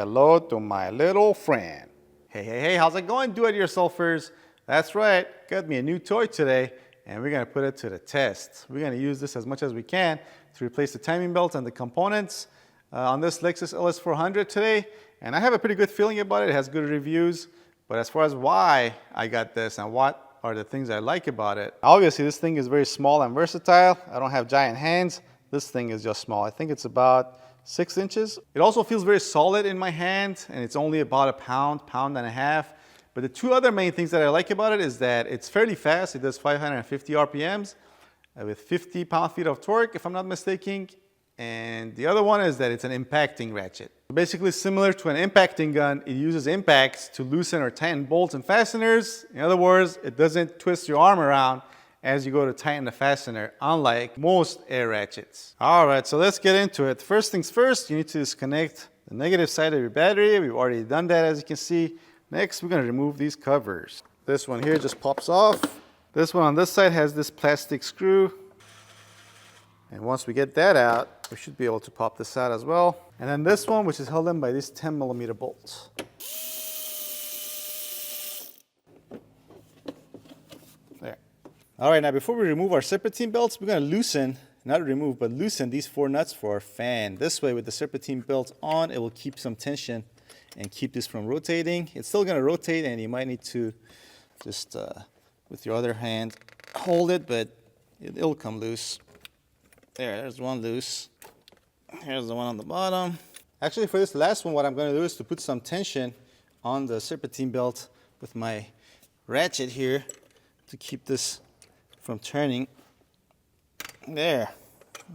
hello to my little friend. Hey, how's it going, do-it-yourselfers? That's right, got me a new toy today, and we're gonna put it to the test. We're gonna use this as much as we can to replace the timing belts and the components on this Lexus LS400 today. And I have a pretty good feeling about it. It has good reviews. But as far as why I got this and what are the things I like about it, obviously this thing is very small and versatile. I don't have giant hands. This thing is just small. I think it's about 6 inches. It also feels very solid in my hand, and it's only about a pound and a half. But the two other main things that I like about it is that it's fairly fast. It does 550 RPMs with 50 pound-feet of torque, if I'm not mistaken. And the other one is that it's an impacting ratchet. Basically similar to an impacting gun, it uses impacts to loosen or tighten bolts and fasteners. In other words, it doesn't twist your arm around as you go to tighten the fastener, unlike most air ratchets. All right, so let's get into it. First things first, you need to disconnect the negative side of your battery. We've already done that, as you can see. Next, we're gonna remove these covers. This one here just pops off. This one on this side has this plastic screw. And once we get that out, we should be able to pop this out as well. And then this one, which is held in by these 10mm bolts. There. All right, now before we remove our serpentine belts, we're gonna loosen, not remove, but loosen these 4 nuts for our fan. This way, with the serpentine belts on, it will keep some tension and keep this from rotating. It's still gonna rotate, and you might need to just, with your other hand, hold it, but it'll come loose. There's one loose. Here's the one on the bottom. Actually, for this last one, what I'm going to do is to put some tension on the serpentine belt with my ratchet here to keep this from turning. There.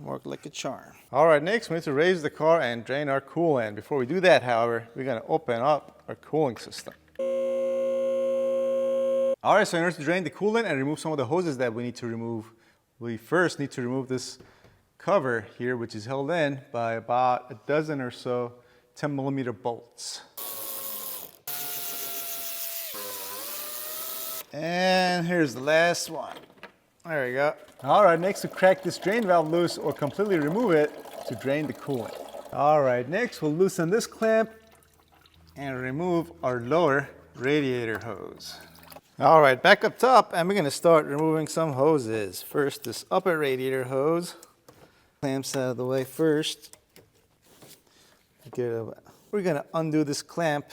Worked like a charm. All right, next we need to raise the car and drain our coolant. Before we do that, however, we're going to open up our cooling system. All right, so in order to drain the coolant and remove some of the hoses that we need to remove, we first need to remove this cover here, which is held in by about a dozen or so 10mm bolts. And here's the last one. There we go. All right, next we crack this drain valve loose or completely remove it to drain the coolant. All right, next we'll loosen this clamp and remove our lower radiator hose. All right, back up top, and we're gonna start removing some hoses. First, this upper radiator hose. Clamps out of the way first. We're gonna undo this clamp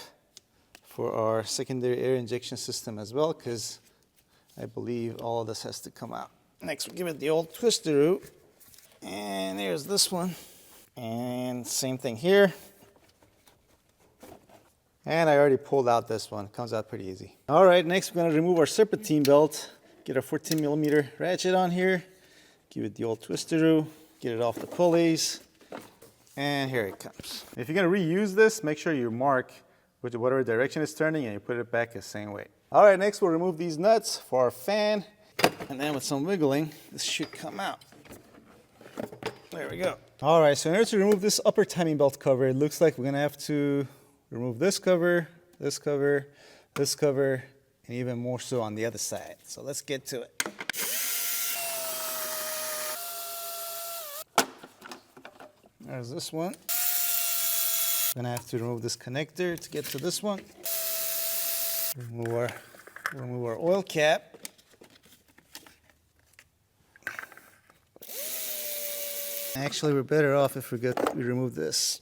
for our secondary air injection system as well, because I believe all of this has to come out. Next, we'll give it the old twister-oo. And there's this one. And same thing here. And I already pulled out this one. Comes out pretty easy. All right, next we're gonna remove our serpentine belt. Get our 14mm ratchet on here. Give it the old twister-oo. Get it off the pulleys. And here it comes. If you're gonna reuse this, make sure you mark with whatever direction it's turning and you put it back the same way. All right, next we'll remove these nuts for our fan. And then with some wiggling, this should come out. There we go. All right, so in order to remove this upper timing belt cover, it looks like we're gonna have to remove this cover, this cover, this cover, and even more so on the other side. So let's get to it. There's this one. Gonna have to remove this connector to get to this one. Remove our oil cap. Actually, we're better off if we remove this.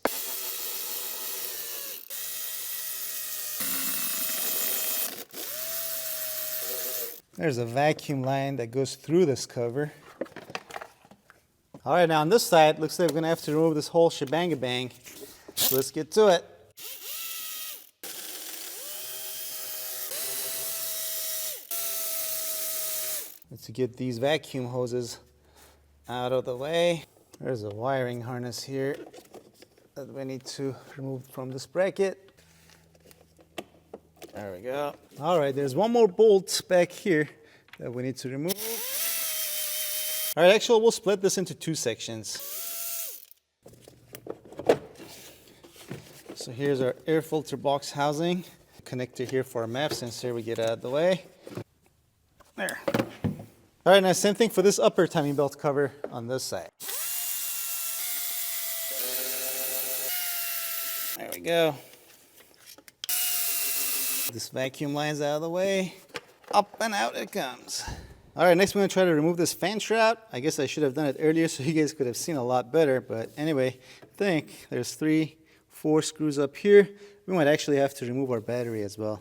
There's a vacuum line that goes through this cover. All right, now on this side, looks like we're gonna have to remove this whole shebang-a-bang. So let's get to it. To get these vacuum hoses out of the way. There's a wiring harness here that we need to remove from this bracket. There we go. All right, there's one more bolt back here that we need to remove. All right, actually, we'll split this into 2 sections. So here's our air filter box housing. Connector here for our MAP sensor we get out of the way. There. All right, now same thing for this upper timing belt cover on this side. There we go. This vacuum line's out of the way. Up and out it comes. All right, next we're gonna try to remove this fan shroud. I guess I should have done it earlier so you guys could have seen a lot better. But anyway, I think there's 3, 4 screws up here. We might actually have to remove our battery as well.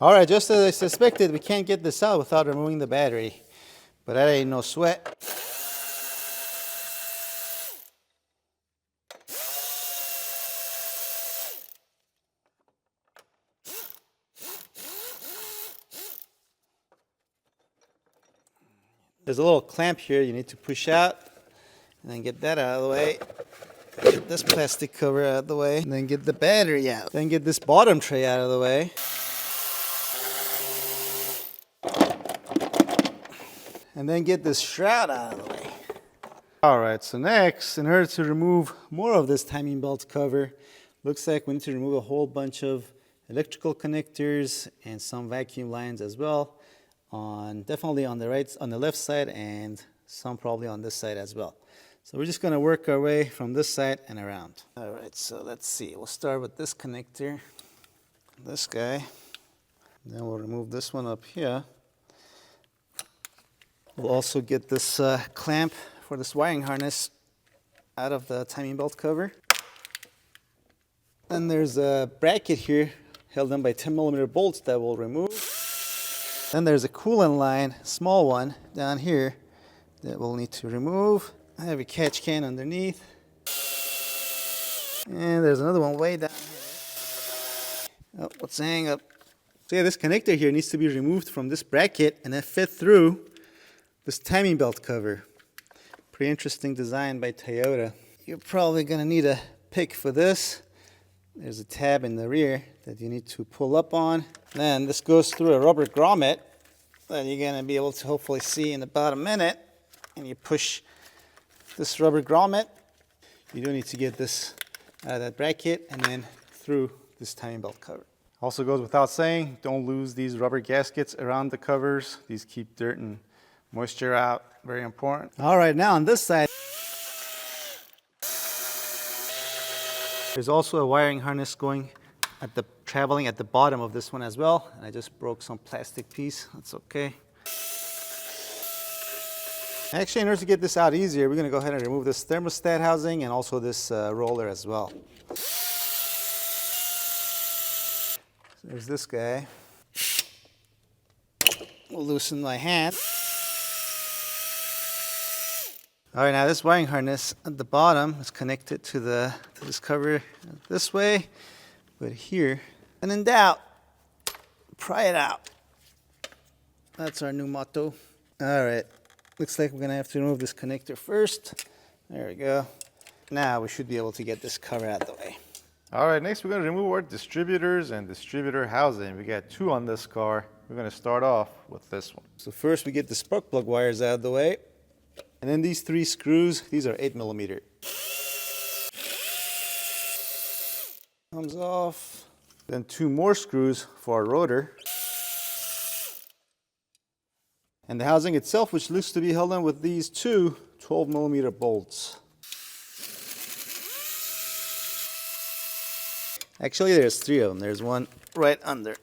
All right, just as I suspected, we can't get this out without removing the battery. But that ain't no sweat. There's a little clamp here you need to push out, and then get that out of the way. Get this plastic cover out of the way, and then get the battery out. Then get this bottom tray out of the way. And then get this shroud out of the way. All right, so next, in order to remove more of this timing belt cover, looks like we need to remove a whole bunch of electrical connectors and some vacuum lines as well. Definitely on the left side, and some probably on this side as well. So we're just gonna work our way from this side and around. All right, so let's see. We'll start with this connector, this guy. Then we'll remove this one up here. We'll also get this clamp for this wiring harness out of the timing belt cover. Then there's a bracket here held in by 10mm bolts that we'll remove. Then there's a coolant line, small one, down here that we'll need to remove. I have a catch can underneath. And there's another one way down here. Oh, what's the hang up? So yeah, this connector here needs to be removed from this bracket and then fit through this timing belt cover. Pretty interesting design by Toyota. You're probably gonna need a pick for this. There's a tab in the rear that you need to pull up on. Then this goes through a rubber grommet that you're gonna be able to hopefully see in about a minute. And you push this rubber grommet. You do need to get this out of that bracket and then through this timing belt cover. Also goes without saying, don't lose these rubber gaskets around the covers. These keep dirt and moisture out, very important. All right, now on this side, there's also a wiring harness traveling at the bottom of this one as well. And I just broke some plastic piece, that's okay. Actually, in order to get this out easier, we're gonna go ahead and remove this thermostat housing and also this roller as well. So there's this guy. We'll loosen my hand. All right, now this wiring harness at the bottom is connected to this cover this way, but here, when in doubt, pry it out. That's our new motto. All right, looks like we're gonna have to remove this connector first. There we go. Now we should be able to get this cover out of the way. All right, next we're gonna remove our distributors and distributor housing. We got 2 on this car. We're gonna start off with this one. So first we get the spark plug wires out of the way. And then these 3 screws, these are 8mm. Comes off. Then 2 more screws for our rotor. And the housing itself, which looks to be held on with these 2 12mm bolts. Actually, there's 3 of them. There's one right under.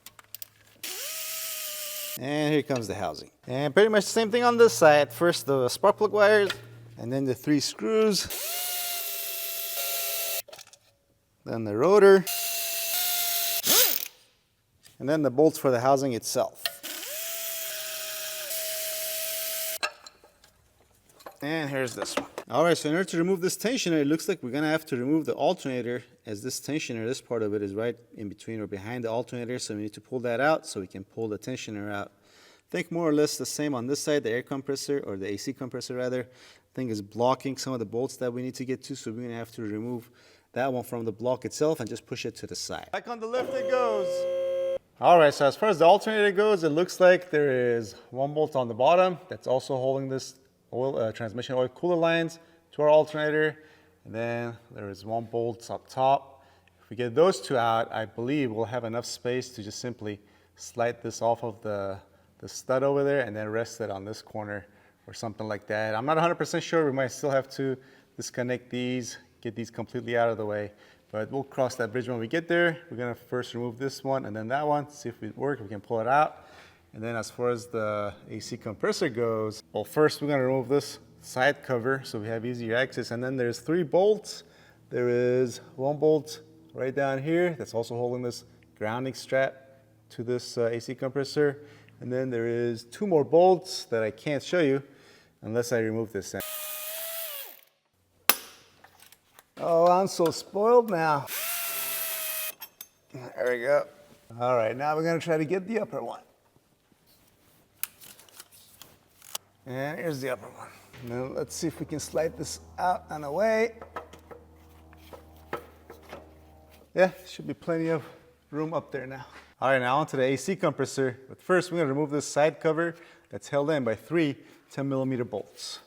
And here comes the housing. And pretty much the same thing on this side. First the spark plug wires, and then the 3 screws. Then the rotor. And then the bolts for the housing itself. And here's this one. All right, so in order to remove this tensioner, it looks like we're gonna have to remove the alternator, as this tensioner, this part of it is right in between or behind the alternator, so we need to pull that out so we can pull the tensioner out. I think more or less the same on this side, the air compressor, or the AC compressor rather, I think is blocking some of the bolts that we need to get to, so we're gonna have to remove that one from the block itself and just push it to the side. Back on the left it goes. All right, so as far as the alternator goes, it looks like there is 1 bolt on the bottom that's also holding this transmission oil cooler lines to our alternator, and then there is 1 bolt up top. If we get those 2 out, I believe we'll have enough space to just simply slide this off of the stud over there and then rest it on this corner or something like that. I'm not 100% sure. We might still have to disconnect these, get these completely out of the way. But we'll cross that bridge when we get there. We're gonna first remove this one and then that one, see if it works, we can pull it out. And then as far as the AC compressor goes, well, first we're gonna remove this side cover so we have easier access. And then there's 3 bolts. There is 1 bolt right down here that's also holding this grounding strap to this AC compressor. And then there is 2 more bolts that I can't show you unless I remove this end. Oh, I'm so spoiled now. There we go. All right, now we're gonna try to get the upper one. And here's the upper one. Now let's see if we can slide this out and away. Yeah, should be plenty of room up there now. All right, now onto the AC compressor. But first, we're gonna remove this side cover that's held in by 3 10mm bolts.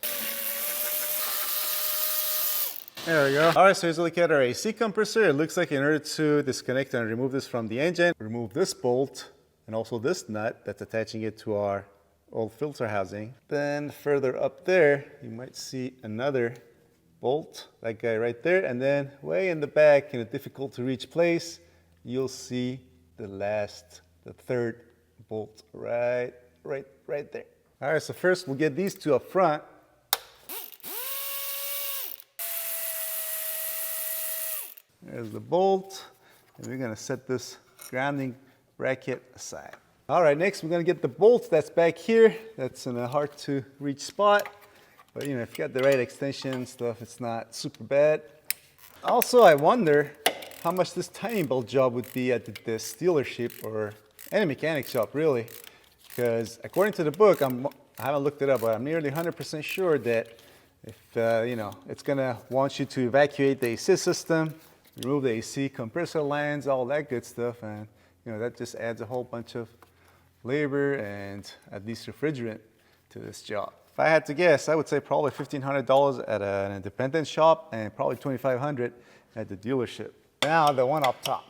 There we go. All right, so here's a look at our AC compressor. It looks like in order to disconnect and remove this from the engine, remove this bolt and also this nut that's attaching it to our old filter housing. Then further up there, you might see another bolt, that guy right there. And then way in the back, in a difficult to reach place, you'll see the 3rd bolt right there. All right, so first we'll get these 2 up front. There's the bolt, and we're gonna set this grounding bracket aside. All right, next we're gonna get the bolt that's back here. That's in a hard to reach spot, but if you got the right extension and stuff, it's not super bad. Also, I wonder how much this timing belt job would be at the dealership or any mechanic shop, really, because according to the book, I haven't looked it up, but I'm nearly 100% sure that if it's gonna want you to evacuate the AC system, remove the AC compressor lines, all that good stuff, and that just adds a whole bunch of labor and at least refrigerant to this job. If I had to guess, I would say probably $1,500 at an independent shop and probably $2,500 at the dealership. Now the one up top.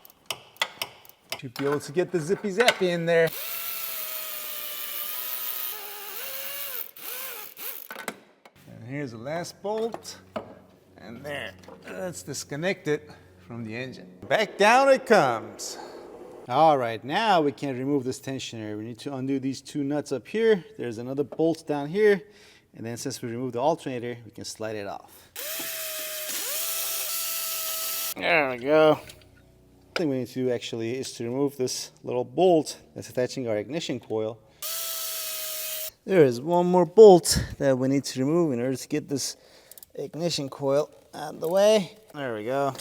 Should be able to get the zippy zappy in there. And here's the last bolt, and there. Let's disconnect it from the engine. Back down it comes. All right, now we can remove this tensioner. We need to undo these 2 nuts up here. There's another bolt down here. And then since we removed the alternator, we can slide it off. There we go. The thing we need to do actually is to remove this little bolt that's attaching our ignition coil. There is 1 more bolt that we need to remove in order to get this ignition coil out of the way. There we go.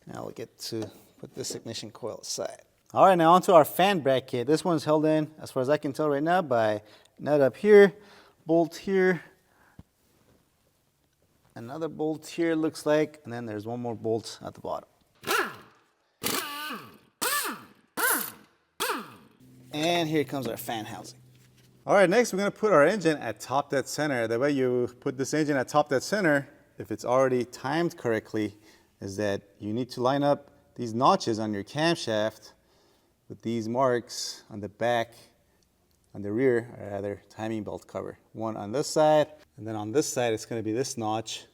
Now we'll get to put this ignition coil aside. All right, now onto our fan bracket. This one's held in, as far as I can tell right now, by nut up here, bolt here, another bolt here looks like, and then there's 1 more bolt at the bottom. And here comes our fan housing. All right, next we're gonna put our engine at top dead center. The way you put this engine at top dead center, if it's already timed correctly, is that you need to line up these notches on your camshaft with these marks on the back, on the rear, or rather timing belt cover. One on this side, and then on this side it's gonna be this notch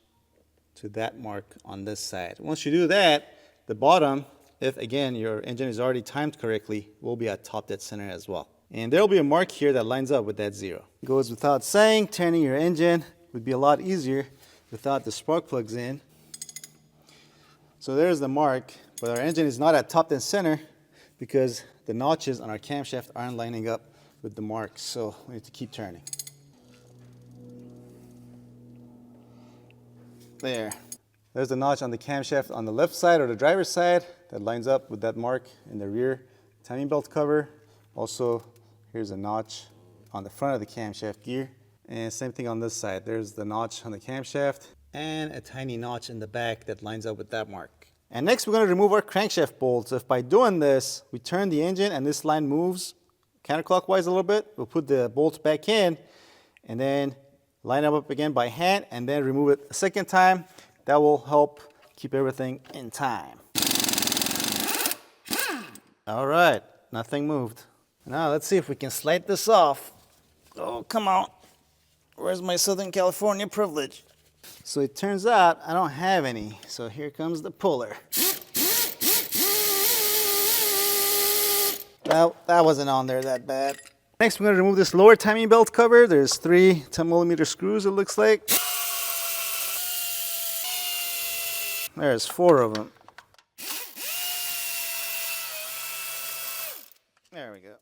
to that mark on this side. Once you do that, the bottom, if again your engine is already timed correctly, will be at top dead center as well. And there will be a mark here that lines up with that 0. It goes without saying, turning your engine would be a lot easier without the spark plugs in. So there's the mark, but our engine is not at top dead center because the notches on our camshaft aren't lining up with the marks. So we need to keep turning. There. There's the notch on the camshaft on the left side or the driver's side that lines up with that mark in the rear timing belt cover. Also, here's a notch on the front of the camshaft gear. And same thing on this side. There's the notch on the camshaft and a tiny notch in the back that lines up with that mark. And next we're going to remove our crankshaft bolts. If by doing this, we turn the engine and this line moves counterclockwise a little bit, we'll put the bolts back in and then line them up again by hand and then remove it a second time. That will help keep everything in time. All right, nothing moved. Now let's see if we can slide this off. Oh, come on. Where's my Southern California privilege? So it turns out I don't have any. So here comes the puller. That wasn't on there that bad. Next, we're going to remove this lower timing belt cover. There's 3 10mm screws, it looks like. There's 4 of them. There we go.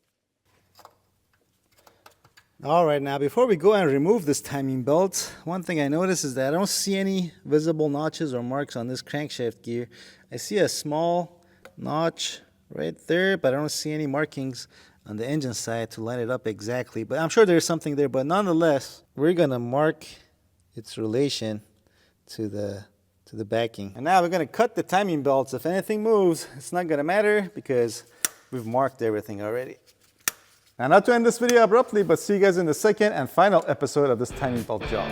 All right, now before we go and remove this timing belt, one thing I noticed is that I don't see any visible notches or marks on this crankshaft gear. I see a small notch right there, but I don't see any markings on the engine side to line it up exactly. But I'm sure there's something there, but nonetheless, we're gonna mark its relation to the backing. And now we're gonna cut the timing belts. If anything moves, it's not gonna matter because we've marked everything already. Now, not to end this video abruptly, but see you guys in the second and final episode of this timing belt job.